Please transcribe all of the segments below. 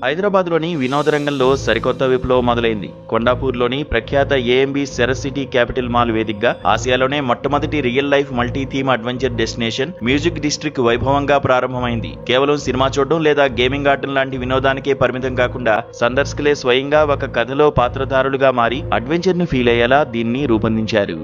హైదరాబాద్లోని వినోద రంగంలో సరికొత్త విప్లవం మొదలైంది. కొండాపూర్లోని ప్రఖ్యాత AMB Ceres city capital mall వేదికగా ఆసియాలోనే మొట్టమొదటి real life multi theme adventure destination music district వైభవంగా ప్రారంభమైంది. కేవలం సినిమా చూడడం లేదా గేమింగ్ ఆడటం లాంటి వినోదానికే పరిమితం కాకుండా సందర్శకులే స్వయంగా ఒక కథలో పాత్రధారులుగా మారి అడ్వెంచర్ ను ఫీల్ అయ్యేలా దీన్ని రూపొందించారు.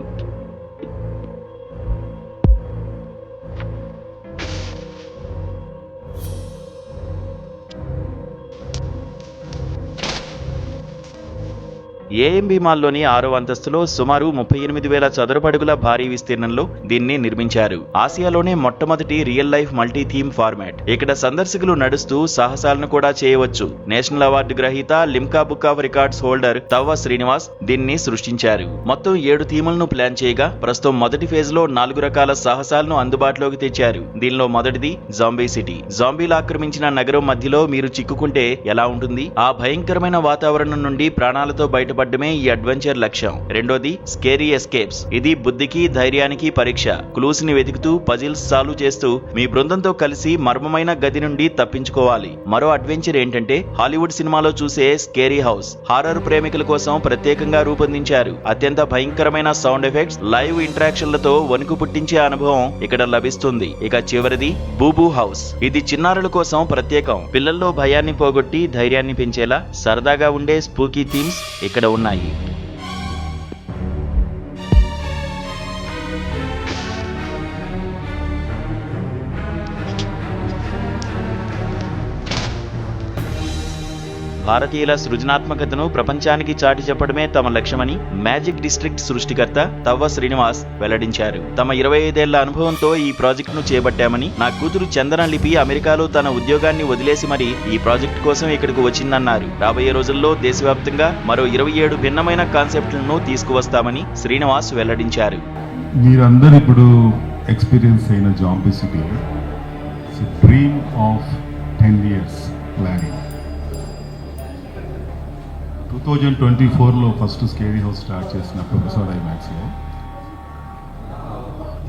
ఏఎంబీ మాల్లోని 6వ అంతస్తులో సుమారు 38,000 చదరపడుగుల భారీ విస్తీర్ణంలో దీన్ని నిర్మించారు. ఆసియాలోనే మొట్టమొదటి real life multi theme format. ఇక్కడ సందర్శకులు నడుస్తూ సాహసాలను కూడా చేయవచ్చు. నేషనల్ అవార్డు గ్రహీత, Limca book of records holder తవ్వ శ్రీనివాస్ దీన్ని సృష్టించారు. మొత్తం 7 థీములను ప్లాన్ చేయగా ప్రస్తుతం మొదటి ఫేజ్ లో 4 రకాల సాహసాలను అందుబాటులోకి తెచ్చారు. దీనిలో మొదటిది జాంబీ సిటీ. జాంబీలు ఆక్రమించిన నగరం మధ్యలో మీరు చిక్కుకుంటే ఎలా ఉంటుంది? ఆ భయంకరమైన వాతావరణం నుండి ప్రాణాలతో బయటపడి ఈ అడ్వెంచర్ లక్ష్యం. రెండోది స్కేరీ ఎస్కేప్స్. ఇది బుద్ధికి ధైర్యానికి పరీక్ష. క్లూస్ ని వెతుకుతూ పజిల్స్ సాల్వ్ చేస్తూ మీ బృందంతో కలిసి మర్మమైన గది నుండి తప్పించుకోవాలి. మరో అడ్వెంచర్ ఏంటంటే హాలీవుడ్ సినిమాలో చూసే స్కేరీ హౌస్. హారర్ ప్రేమికుల కోసం ప్రత్యేకంగా రూపొందించారు. అత్యంత భయంకరమైన సౌండ్ ఎఫెక్ట్స్, లైవ్ ఇంటరాక్షన్లతో వణుకు పుట్టించే అనుభవం ఇక్కడ లభిస్తుంది. ఇక చివరిది బూబూ హౌస్. ఇది చిన్నారుల కోసం ప్రత్యేకం. పిల్లల్లో భయాన్ని పోగొట్టి ధైర్యాన్ని పెంచేలా సరదాగా ఉండే స్పూకీ థీమ్స్ ఇక్కడ ఉన్నాయి. భారతీయుల సృజనాత్మకతను ప్రపంచానికి చాటి చెప్పడమే తమ లక్ష్యమని మ్యాజిక్ డిస్ట్రిక్ట్ సృష్టికర్త తవ్వ శ్రీనివాస్ వెల్లడించారు. తమ 25 ఏళ్ల అనుభవంతో ఈ ప్రాజెక్టును చేపట్టామని, నా కూతురు చందన లిపి అమెరికాలో తన ఉద్యోగాన్ని వదిలేసి మరి ఈ ప్రాజెక్టు కోసం ఇక్కడికి వచ్చిందన్నారు. రాబోయే రోజుల్లో దేశవ్యాప్తంగా మరో 27 భిన్నమైన కాన్సెప్ట్లను తీసుకువస్తామని శ్రీనివాస్ వెల్లడించారు. మీరందరూ ఇప్పుడు ఎక్స్పీరియన్స్ అయిన zombie city dream of 10 years planning. 2024లో ఫస్ట్ స్కేరీ హౌస్ స్టార్ట్ చేసినప్పుడు ప్రసాద్ ఐమాక్స్లో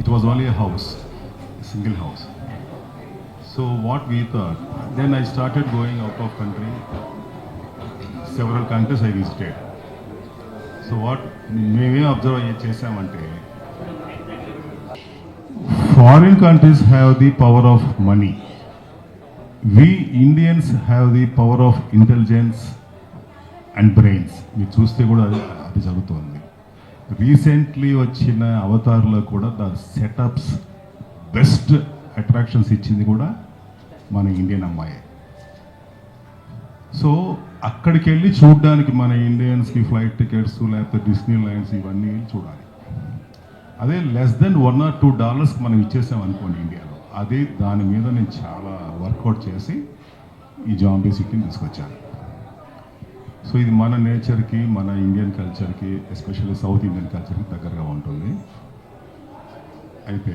it was only a house, single house. So what we thought, then I started going out of country. Several countries I visited. So what మేమేం observe చేసామంటే, foreign countries have the power of money. We Indians have the power of intelligence and brains. మీరు చూస్తే కూడా అది జరుగుతుంది. Recently వచ్చిన అవతార్లో కూడా the setups best attractions ఇచ్చింది కూడా మన ఇండియన్ అమ్మాయి. సో అక్కడికి వెళ్ళి చూడడానికి మన ఇండియన్స్కి ఫ్లైట్ టికెట్స్ లేకపోతే డిస్నీ ల్యాండ్స్ ఇవన్నీ చూడాలి. అదే లెస్ దెన్ $1 or $2 మనం ఇచ్చేసాం అనుకోండి ఇండియాలో. అదే దాని మీద నేను చాలా వర్కౌట్ చేసి ఈ జాంబీ సిటీని తీసుకొచ్చాను. సో ఇది మన నేచర్కి, మన ఇండియన్ కల్చర్కి, ఎస్పెషల్లీ సౌత్ ఇండియన్ కల్చర్కి దగ్గరగా ఉంటుంది. అయితే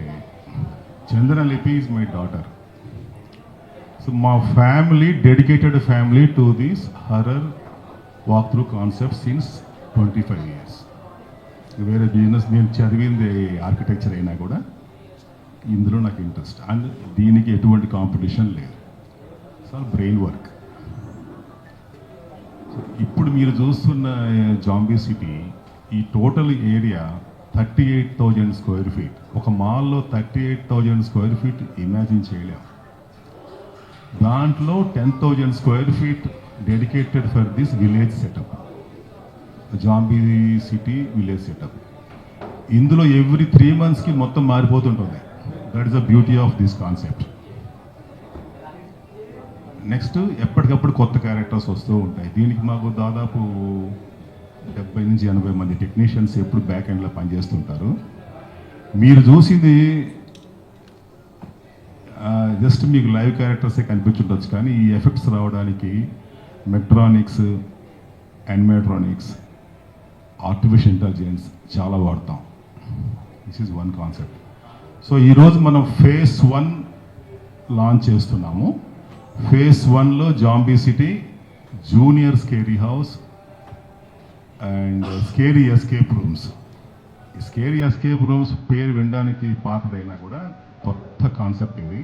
చందన లిపి ఈజ్ మై డాటర్. సో మా family dedicated family to this horror walk through concept since 25 years. వేరే బిజినెస్ నేను చదివింది ఆర్కిటెక్చర్ అయినా కూడా ఇందులో నాకు ఇంట్రెస్ట్. అండ్ దీనికి ఎటువంటి కాంపిటీషన్ లేదు. So brain work. ఇప్పుడు మీరు చూస్తున్న జాంబీ సిటీ, ఈ టోటల్ ఏరియా 38,000 square feet. ఒక మాల్లో 38,000 square feet ఇమాజిన్ చేయలేము. దాంట్లో 10,000 square feet dedicated for this village setup, zombie city village setup. ఇందులో ఎవ్రీ 3 monthsకి మొత్తం మారిపోతుంటుంది. That is the beauty of this concept. Next ఎప్పటికప్పుడు కొత్త క్యారెక్టర్స్ వస్తూ ఉంటాయి. దీనికి మాకు దాదాపు 70 నుంచి 80 మంది టెక్నీషియన్స్ ఎప్పుడు బ్యాక్ ఎండ్లో పనిచేస్తుంటారు. మీరు చూసింది జస్ట్ మీకు లైవ్ క్యారెక్టర్సే కనిపించుండొచ్చు, కానీ ఈ ఎఫెక్ట్స్ రావడానికి మెట్రానిక్స్, అనిమేట్రానిక్స్, ఆర్టిఫిషియల్ ఇంటెలిజెన్స్ చాలా వాడతాం. This is one concept. So ఈరోజు మనం phase 1 లాంచ్ చేస్తున్నాము. phase 1లో zombie city, junior scary house and scary escape rooms. ఈ స్కేరీ ఎస్కేప్ రూమ్స్ పేరు వినడానికి పాతదైనా కూడా కొత్త కొత్త కాన్సెప్ట్ ఇది.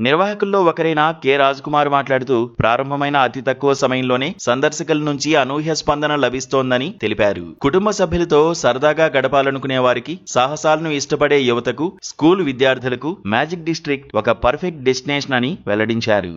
నిర్వాహకుల్లో ఒకరైన కె రాజ్కుమార్ మాట్లాడుతూ ప్రారంభమైన అతి తక్కువ సమయంలోనే సందర్శకుల నుంచి అనూహ్య స్పందన లభిస్తోందని తెలిపారు. కుటుంబ సభ్యులతో సరదాగా గడపాలనుకునే వారికి, సాహసాలను ఇష్టపడే యువతకు, స్కూల్ విద్యార్థులకు మ్యాజిక్ డిస్ట్రిక్ట్ ఒక పర్ఫెక్ట్ డెస్టినేషన్ అని వెల్లడించారు.